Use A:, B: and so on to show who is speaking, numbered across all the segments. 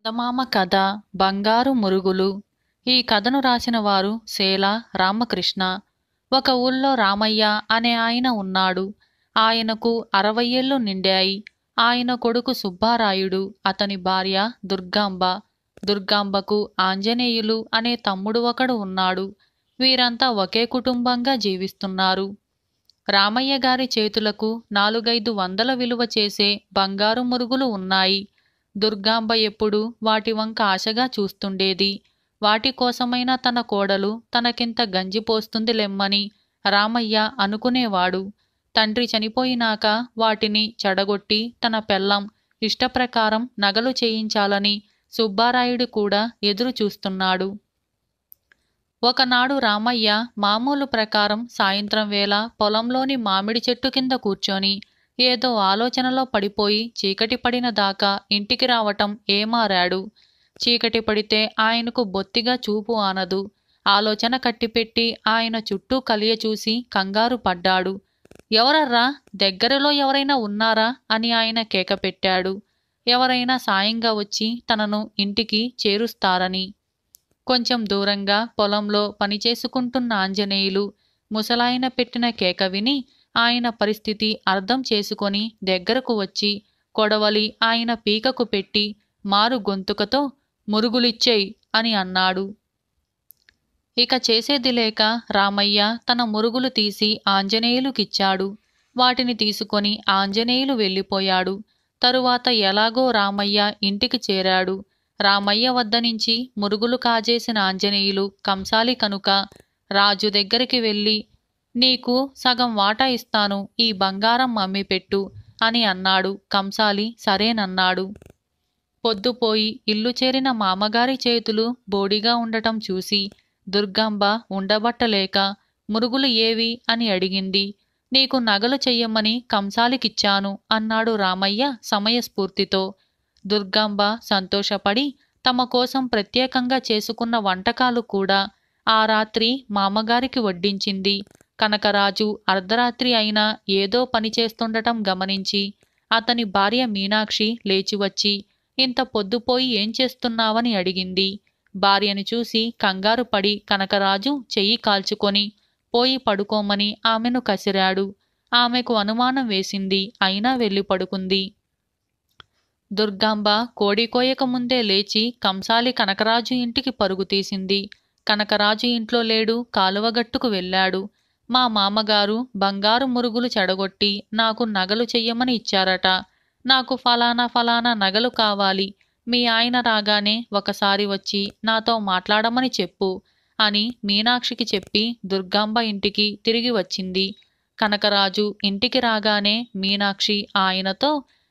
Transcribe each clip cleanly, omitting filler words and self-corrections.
A: చందమామ కథ బంగారు మురుగులు. ఈ కథను రాసిన వారు సేల రామకృష్ణ. ఒక ఊళ్ళో రామయ్య అనే ఆయన ఉన్నాడు. ఆయనకు 60 ఏళ్ళు నిండాయి. ఆయన కొడుకు సుబ్బారాయుడు, అతని భార్య దుర్గాంబ. దుర్గాంబకు ఆంజనేయులు అనే తమ్ముడు ఒకడు ఉన్నాడు. వీరంతా ఒకే కుటుంబంగా జీవిస్తున్నారు. రామయ్య గారి చేతులకు 4-5 వందల విలువ చేసే బంగారు మురుగులు ఉన్నాయి. దుర్గాంబ ఎప్పుడూ వాటి వంక ఆశగా చూస్తుండేది. వాటి కోసమైనా తన కోడలు తనకింత గంజి పోస్తుంది లెమ్మని రామయ్య అనుకునేవాడు. తండ్రి చనిపోయినాక వాటిని చెడగొట్టి తన పెళ్ళాం ఇష్టప్రకారం నగలు చేయించాలని సుబ్బారాయుడు కూడా ఎదురు చూస్తున్నాడు. ఒకనాడు రామయ్య మామూలు ప్రకారం సాయంత్రం వేళ పొలంలోని మామిడి చెట్టు కింద కూర్చొని ఏదో ఆలోచనలో పడిపోయి చీకటి పడిన దాకా ఇంటికి రావటం ఏమారాడు. చీకటి పడితే ఆయనకు బొత్తిగా చూపు ఆనదు. ఆలోచన కట్టిపెట్టి ఆయన చుట్టూ కలియ చూసి కంగారు పడ్డాడు. ఎవరర్రా, దగ్గరలో ఎవరైనా ఉన్నారా అని ఆయన కేక పెట్టాడు. ఎవరైనా సాయంగా వచ్చి తనను ఇంటికి చేరుస్తారని. కొంచెం దూరంగా పొలంలో పనిచేసుకుంటున్న ఆంజనేయులు ముసలాయన పెట్టిన కేక విని ఆయన పరిస్థితి అర్థం చేసుకొని దగ్గరకు వచ్చి కొడవలి ఆయన పీకకు పెట్టి మారు గొంతుకతో మురుగులిచ్చేయ్ అని అన్నాడు. ఇక చేసేది లేక రామయ్య తన మురుగులు తీసి ఆంజనేయులుకిచ్చాడు. వాటిని తీసుకొని ఆంజనేయులు వెళ్ళిపోయాడు. తరువాత ఎలాగో రామయ్య ఇంటికి చేరాడు. రామయ్య వద్ద నుంచి మురుగులు కాజేసిన ఆంజనేయులు కంసాలి కనుక రాజు దగ్గరికి వెళ్ళి, నీకు సగం వాటా ఇస్తాను, ఈ బంగారం అమ్మిపెట్టు అని అన్నాడు. కంసాలి సరేనన్నాడు. పొద్దుపోయి ఇల్లు చేరిన మామగారి చేతులు బోడిగా ఉండటం చూసి దుర్గాంబ ఉండబట్టలేక మురుగులు ఏవి అని అడిగింది. నీకు నగలు చెయ్యమని కంసాలికిచ్చాను అన్నాడు రామయ్య సమయస్ఫూర్తితో. దుర్గాంబ సంతోషపడి తమ కోసం ప్రత్యేకంగా చేసుకున్న వంటకాలు కూడా ఆ రాత్రి మామగారికి వడ్డించింది. కనకరాజు అర్ధరాత్రి అయినా ఏదో పని చేస్తుండటం గమనించి అతని భార్య మీనాక్షి లేచివచ్చి, ఇంత పొద్దుపోయి ఏం చేస్తున్నావని అడిగింది. భార్యను చూసి కంగారు పడి కనకరాజు చెయ్యి కాల్చుకొని పోయి పడుకోమని ఆమెను కసిరాడు. ఆమెకు అనుమానం వేసింది, అయినా వెళ్ళి పడుకుంది. దుర్గాంబ కోడి కోయక ముందే లేచి కంసాలి కనకరాజు ఇంటికి పరుగు తీసింది. కనకరాజు ఇంట్లో లేడు, కాలువగట్టుకు వెళ్ళాడు. మా మామగారు బంగారు మురుగులు చెడగొట్టి నాకు నగలు చెయ్యమని ఇచ్చారట. నాకు ఫలానా నగలు కావాలి. మీ ఆయన రాగానే ఒకసారి వచ్చి నాతో మాట్లాడమని చెప్పు అని మీనాక్షికి చెప్పి దుర్గాంబ ఇంటికి తిరిగి వచ్చింది. కనకరాజు ఇంటికి రాగానే మీనాక్షి ఆయనతో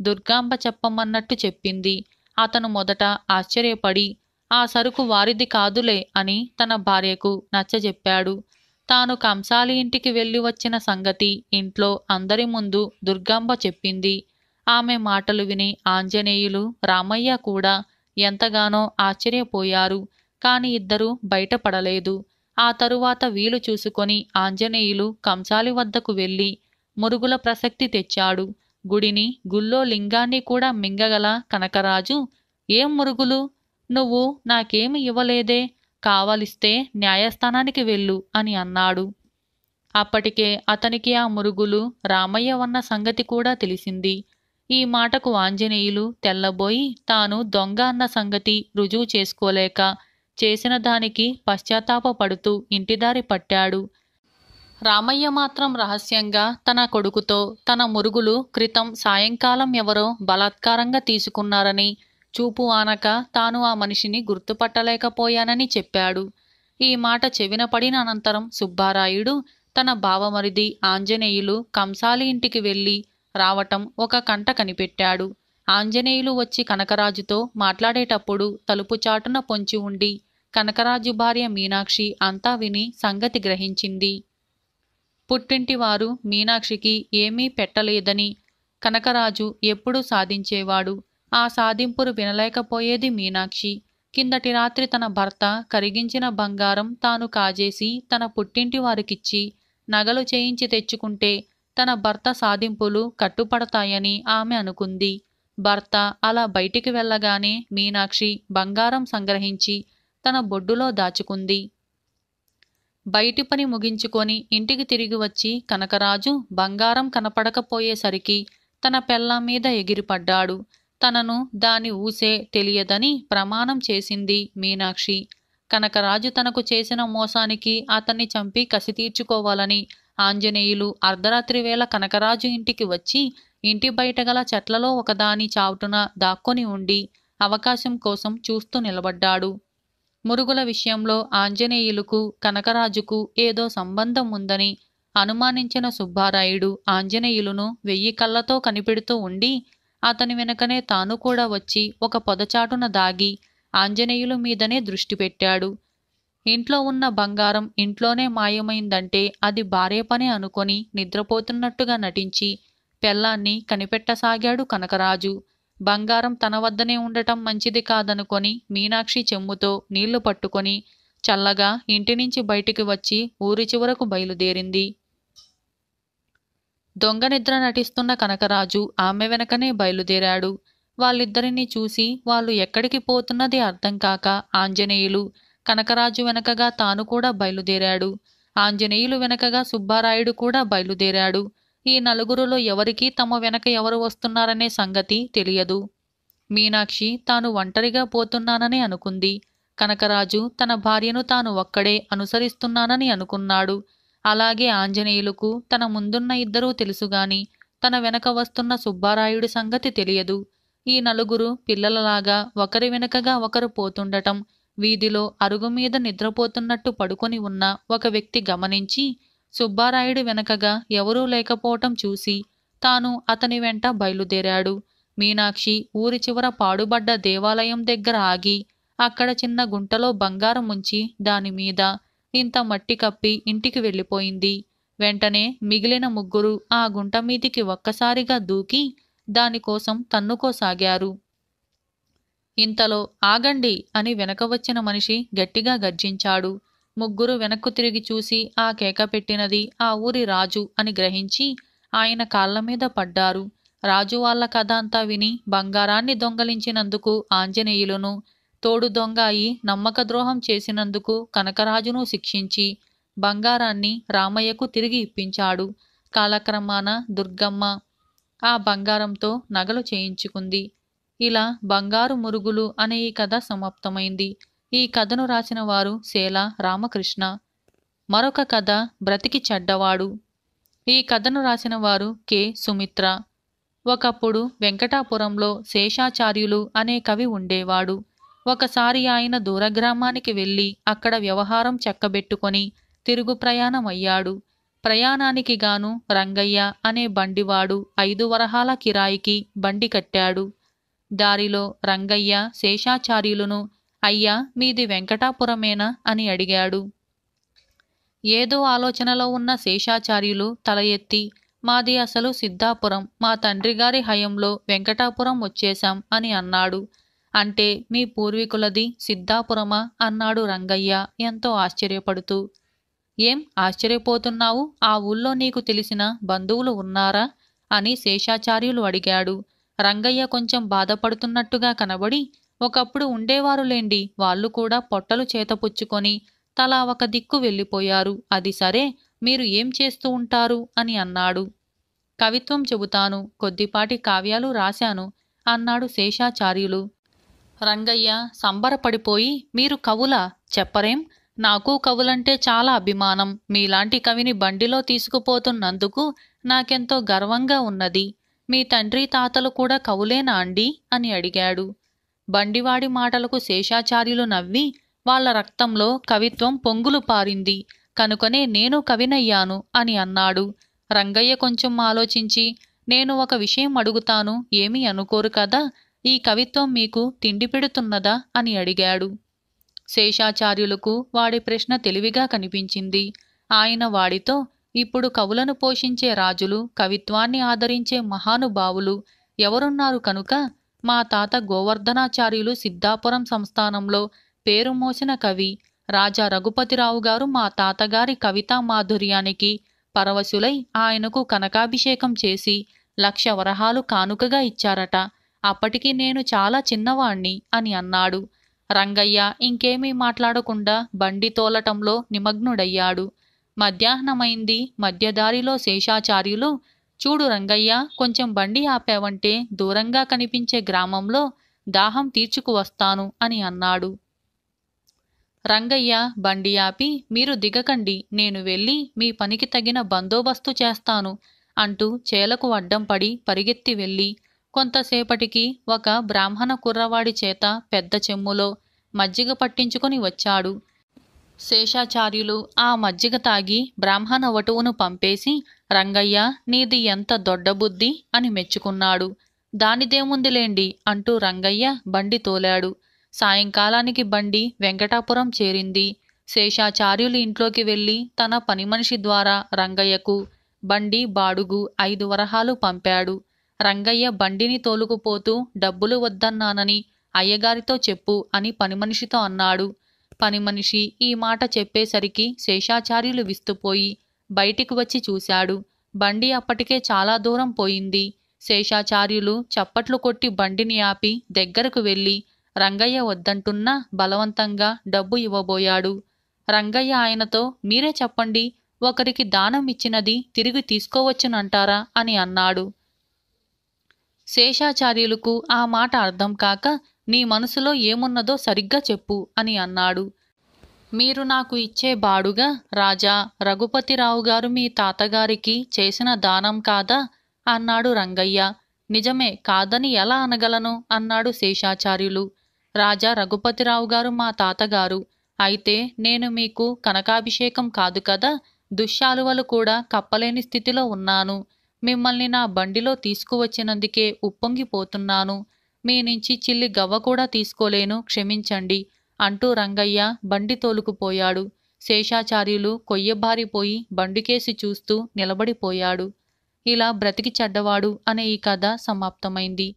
A: దుర్గాంబ చెప్పమన్నట్టు చెప్పింది. అతను మొదట ఆశ్చర్యపడి ఆ సరుకు వారిది కాదులే అని తన భార్యకు నచ్చజెప్పాడు. తాను కంసాలి ఇంటికి వెళ్ళి వచ్చిన సంగతి ఇంట్లో అందరి ముందు దుర్గాంబ చెప్పింది. ఆమె మాటలు విని ఆంజనేయులు రామయ్య కూడా ఎంతగానో ఆశ్చర్యపోయారు. కాని ఇద్దరూ బయటపడలేదు. ఆ తరువాత వీలు చూసుకొని ఆంజనేయులు కంసాలి వద్దకు వెళ్ళి మురుగుల ప్రసక్తి తెచ్చాడు. గుడిని, గుళ్ళో లింగాన్ని కూడా మింగగల కనకరాజు, ఏం మురుగులు, నువ్వు నాకేమి ఇవ్వలేదే, కావలిస్తే న్యాయస్థానానికి వెళ్ళు అని అన్నాడు. అప్పటికే అతనికి ఆ మురుగులు రామయ్య వన్న సంగతి కూడా తెలిసింది. ఈ మాటకు ఆంజనేయులు తెల్లబోయి తాను దొంగ అన్న సంగతి రుజువు చేసుకోలేక చేసిన దానికి పశ్చాత్తాపపడుతూ ఇంటిదారి పట్టాడు. రామయ్య మాత్రం రహస్యంగా తన కొడుకుతో తన మురుగులు క్రితం సాయంకాలం ఎవరో బలాత్కారంగా తీసుకున్నారని, చూపు ఆనక తాను ఆ మనిషిని గుర్తుపట్టలేకపోయానని చెప్పాడు. ఈ మాట చెవిన పడిన అనంతరం సుబ్బారాయుడు తన బావమరిది ఆంజనేయులు కంసాలి ఇంటికి వెళ్ళి రావటం ఒక కంట కనిపెట్టాడు. ఆంజనేయులు వచ్చి కనకరాజుతో మాట్లాడేటప్పుడు తలుపు చాటున పొంచి ఉండి కనకరాజు భార్య మీనాక్షి అంతా విని సంగతి గ్రహించింది. పుట్టింటివారు మీనాక్షికి ఏమీ పెట్టలేదని కనకరాజు ఎప్పుడూ సాధించేవాడు. ఆ సాధింపులు వినలేకపోయేది మీనాక్షి. కిందటి రాత్రి తన భర్త కరిగించిన బంగారం తాను కాజేసి తన పుట్టింటి వారికిచ్చి నగలు చేయించి తెచ్చుకుంటే తన భర్త సాధింపులు కట్టుపడతాయని ఆమె అనుకుంది. భర్త అలా బయటికి వెళ్ళగానే మీనాక్షి బంగారం సంగ్రహించి తన బొడ్డులో దాచుకుంది. బయటి పని ముగించుకొని ఇంటికి తిరిగి వచ్చి కనకరాజు బంగారం కనపడకపోయేసరికి తన పెళ్ళాం మీద ఎగిరిపడ్డాడు. తనను దాని ఊసే తెలియదని ప్రమాణం చేసింది మీనాక్షి. కనకరాజు తనకు చేసిన మోసానికి అతన్ని చంపి కసి తీర్చుకోవాలని ఆంజనేయులు అర్ధరాత్రి వేళ కనకరాజు ఇంటికి వచ్చి ఇంటి బయట గల చెట్లలో ఒకదాని చావుటున దాక్కొని ఉండి అవకాశం కోసం చూస్తూ నిలబడ్డాడు. మురుగుల విషయంలో ఆంజనేయులకు కనకరాజుకు ఏదో సంబంధం ఉందని అనుమానించిన సుబ్బారాయుడు ఆంజనేయులను 1000 కళ్ళతో కనిపెడుతూ ఉండి అతని వెనకనే తాను కూడా వచ్చి ఒక పొదచాటున దాగి ఆంజనేయులు మీదనే దృష్టి పెట్టాడు. ఇంట్లో ఉన్న బంగారం ఇంట్లోనే మాయమైందంటే అది భార్య పని అనుకొని నిద్రపోతున్నట్టుగా నటించి పెళ్ళాన్ని కనిపెట్టసాగాడు కనకరాజు. బంగారం తన వద్దనే ఉండటం మంచిది కాదనుకొని మీనాక్షి చెమ్ముతో నీళ్లు పట్టుకొని చల్లగా ఇంటి నుంచి బయటికి వచ్చి ఊరి చివరకు బయలుదేరింది. దొంగ నిద్ర నటిస్తున్న కనకరాజు ఆమె వెనకనే బయలుదేరాడు. వాళ్ళిద్దరినీ చూసి వాళ్ళు ఎక్కడికి పోతున్నది అర్థం కాక ఆంజనేయులు కనకరాజు వెనకగా తాను కూడా బయలుదేరాడు. ఆంజనేయులు వెనకగా సుబ్బారాయుడు కూడా బయలుదేరాడు. ఈ నలుగురులో ఎవరికీ తమ వెనక ఎవరు వస్తున్నారనే సంగతి తెలియదు. మీనాక్షి తాను ఒంటరిగా పోతున్నానని అనుకుంది. కనకరాజు తన భార్యను తాను ఒక్కడే అనుసరిస్తున్నానని అనుకున్నాడు. అలాగే ఆంజనేయులకు తన ముందున్న ఇద్దరూ తెలుసుగాని తన వెనక వస్తున్న సుబ్బారాయుడి సంగతి తెలియదు. ఈ నలుగురు పిల్లలలాగా ఒకరి వెనకగా ఒకరు పోతుండటం వీధిలో అరుగు మీద నిద్రపోతున్నట్టు పడుకొని ఉన్న ఒక వ్యక్తి గమనించి సుబ్బారాయుడి వెనకగా ఎవరూ లేకపోవటం చూసి తాను అతని వెంట బయలుదేరాడు. మీనాక్షి ఊరి చివర పాడుబడ్డ దేవాలయం దగ్గర ఆగి అక్కడ చిన్న గుంటలో బంగారం ఉంచి దానిమీద ఇంత మట్టి కప్పి ఇంటికి వెళ్ళిపోయింది. వెంటనే మిగిలిన ముగ్గురు ఆ గుంట మీదికి ఒక్కసారిగా దూకి దానికోసం తన్నుకోసాగారు. ఇంతలో ఆగండి అని వెనక వచ్చిన మనిషి గట్టిగా గర్జించాడు. ముగ్గురు వెనక్కు తిరిగి చూసి ఆ కేక పెట్టినది ఆ ఊరి రాజు అని గ్రహించి ఆయన కాళ్ల మీద పడ్డారు. రాజు వాళ్ళ కథ అంతా విని బంగారాన్ని దొంగలించినందుకు ఆంజనేయులను, తోడు దొంగ అయి నమ్మక ద్రోహం చేసినందుకు కనకరాజును శిక్షించి బంగారాన్ని రామయ్యకు తిరిగి ఇప్పించాడు. కాలక్రమాన దుర్గమ్మ ఆ బంగారంతో నగలు చేయించుకుంది. ఇలా బంగారు మురుగులు అనే ఈ కథ సమాప్తమైంది. ఈ కథను రాసిన వారు సేల రామకృష్ణ. మరొక కథ బ్రతికి చెడ్డవాడు. ఈ కథను రాసిన వారు కె సుమిత్ర. ఒకప్పుడు వెంకటాపురంలో శేషాచార్యులు అనే కవి ఉండేవాడు. ఒకసారి ఆయన దూరగ్రామానికి వెళ్ళి అక్కడ వ్యవహారం చక్కబెట్టుకొని తిరుగు ప్రయాణం అయ్యాడు. ప్రయాణానికి గాను రంగయ్య అనే బండివాడు 5 వరహాల కిరాయికి బండి కట్టాడు. దారిలో రంగయ్య శేషాచార్యులను అయ్యా మీది వెంకటాపురమేనా అని అడిగాడు. ఏదో ఆలోచనలో ఉన్న శేషాచార్యులు తల ఎత్తి మాది అసలు సిద్ధాపురం, మా తండ్రిగారి హయంలో వెంకటాపురం వచ్చేశాం అని అన్నాడు. అంటే మీ పూర్వీకులది సిద్ధాపురమా అన్నాడు రంగయ్య ఎంతో ఆశ్చర్యపడుతూ. ఏం ఆశ్చర్యపోతున్నావు, ఆ ఊళ్ళో నీకు తెలిసిన బంధువులు ఉన్నారా అని శేషాచార్యులు అడిగాడు. రంగయ్య కొంచెం బాధపడుతున్నట్టుగా కనబడి ఒకప్పుడు ఉండేవారులేండి, వాళ్ళు కూడా పొట్టలు చేతపుచ్చుకొని తలా ఒక దిక్కు వెళ్ళిపోయారు. అది సరే, మీరు ఏం చేస్తూ ఉంటారు అని అన్నాడు. కవిత్వం చెబుతాను, కొద్దిపాటి కావ్యాలు రాశాను అన్నాడు శేషాచార్యులు. రంగయ్య సంబరపడిపోయి మీరు కవులా చెప్పరేం, నాకు కవులంటే చాలా అభిమానం, మీలాంటి కవిని బండిలో తీసుకుపోతున్నందుకు నాకెంతో గర్వంగా ఉన్నది. మీ తండ్రి తాతలు కూడా కవులేనా అండి అని అడిగాడు. బండివాడి మాటలకు శేషాచార్యులు నవ్వి వాళ్ళ రక్తంలో కవిత్వం పొంగులు పారింది కనుకనే నేను కవినయ్యాను అని అన్నాడు. రంగయ్య కొంచెం ఆలోచించి నేను ఒక విషయం అడుగుతాను, ఏమీ అనుకోరు కదా, ఈ కవిత్వం మీకు తిండి పెడుతున్నదా అని అడిగాడు. శేషాచార్యులకు వాడి ప్రశ్న తెలివిగా కనిపించింది. ఆయన వాడితో ఇప్పుడు కవులను పోషించే రాజులు, కవిత్వాన్ని ఆదరించే మహానుభావులు ఎవరున్నారు కనుక మా తాత గోవర్ధనాచార్యులు సిద్ధాపురం సంస్థానంలో పేరు మోసిన కవి. రాజా రఘుపతిరావు గారు మా తాతగారి కవితా మాధుర్యానికి పరవశులై ఆయనకు కనకాభిషేకం చేసి 1,00,000 వరహాలు కానుకగా ఇచ్చారట. అప్పటికి నేను చాలా చిన్నవాణ్ణి అని అన్నాడు. రంగయ్య ఇంకేమీ మాట్లాడకుండా బండి తోలటంలో నిమగ్నుడయ్యాడు. మధ్యాహ్నమైంది. మధ్యదారిలో శేషాచార్యులు, చూడు రంగయ్య, కొంచెం బండి ఆపావంటే దూరంగా కనిపించే గ్రామంలో దాహం తీర్చుకువస్తాను అని అన్నాడు. రంగయ్య బండి ఆపి, మీరు దిగకండి, నేను వెళ్ళి మీ పనికి తగిన బందోబస్తు చేస్తాను అంటూ చేలకు అడ్డం పడి పరిగెత్తి వెళ్ళి కొంతసేపటికి ఒక బ్రాహ్మణ కుర్రవాడి చేత పెద్ద చెమ్ములో మజ్జిగ పట్టించుకొని వచ్చాడు. శేషాచార్యులు ఆ మజ్జిగ తాగి బ్రాహ్మణ వటువును పంపేసి, రంగయ్య, నీది ఎంత దొడ్డబుద్ధి అని మెచ్చుకున్నాడు. దానిదేముందిలేండి అంటూ రంగయ్య బండి తోలాడు. సాయంకాలానికి బండి వెంకటాపురం చేరింది. శేషాచార్యులు ఇంట్లోకి వెళ్ళి తన పనిమనిషి ద్వారా రంగయ్యకు బండి బాడుగు 5 వరహాలు పంపాడు. రంగయ్య బండిని తోలుకుపోతూ డబ్బులు వద్దన్నానని అయ్యగారితో చెప్పు అని పనిమనిషితో అన్నాడు. పనిమనిషి ఈ మాట చెప్పేసరికి శేషాచార్యులు విస్తుపోయి బయటికి వచ్చి చూశాడు. బండి అప్పటికే చాలా దూరం పోయింది. శేషాచార్యులు చప్పట్లు కొట్టి బండిని ఆపి దగ్గరకు వెళ్ళి రంగయ్య వద్దంటున్నా బలవంతంగా డబ్బు ఇవ్వబోయాడు. రంగయ్య ఆయనతో, మీరే చెప్పండి, ఒకరికి దానం ఇచ్చినది తిరిగి తీసుకోవచ్చునంటారా అని అన్నాడు. శేషాచార్యులకు ఆ మాట అర్థం కాక, నీ మనసులో ఏమున్నదో సరిగ్గా చెప్పు అని అన్నాడు. మీరు నాకు ఇచ్చే బాడుగా రాజా రఘుపతిరావు గారు మీ తాతగారికి చేసిన దానం కాదా అన్నాడు రంగయ్య. నిజమే, కాదని ఎలా అనగలను అన్నాడు శేషాచార్యులు. రాజా రఘుపతిరావు గారు మా తాతగారు. అయితే నేను మీకు కనకాభిషేకం కాదు కదా, దుశ్శాలువలు కూడా కప్పలేని స్థితిలో ఉన్నాను. మిమ్మల్ని నా బండిలో తీసుకువచ్చినందుకే ఉప్పొంగిపోతున్నాను. మీ నుంచి చిల్లి గవ్వ కూడా తీసుకోలేను, క్షమించండి అంటూ రంగయ్య బండి తోలుకుపోయాడు. శేషాచార్యులు కొయ్యబారిపోయి బండికేసి చూస్తూ నిలబడిపోయాడు. ఇలా బ్రతికి చెడ్డవాడు అనే ఈ కథ సమాప్తమైంది.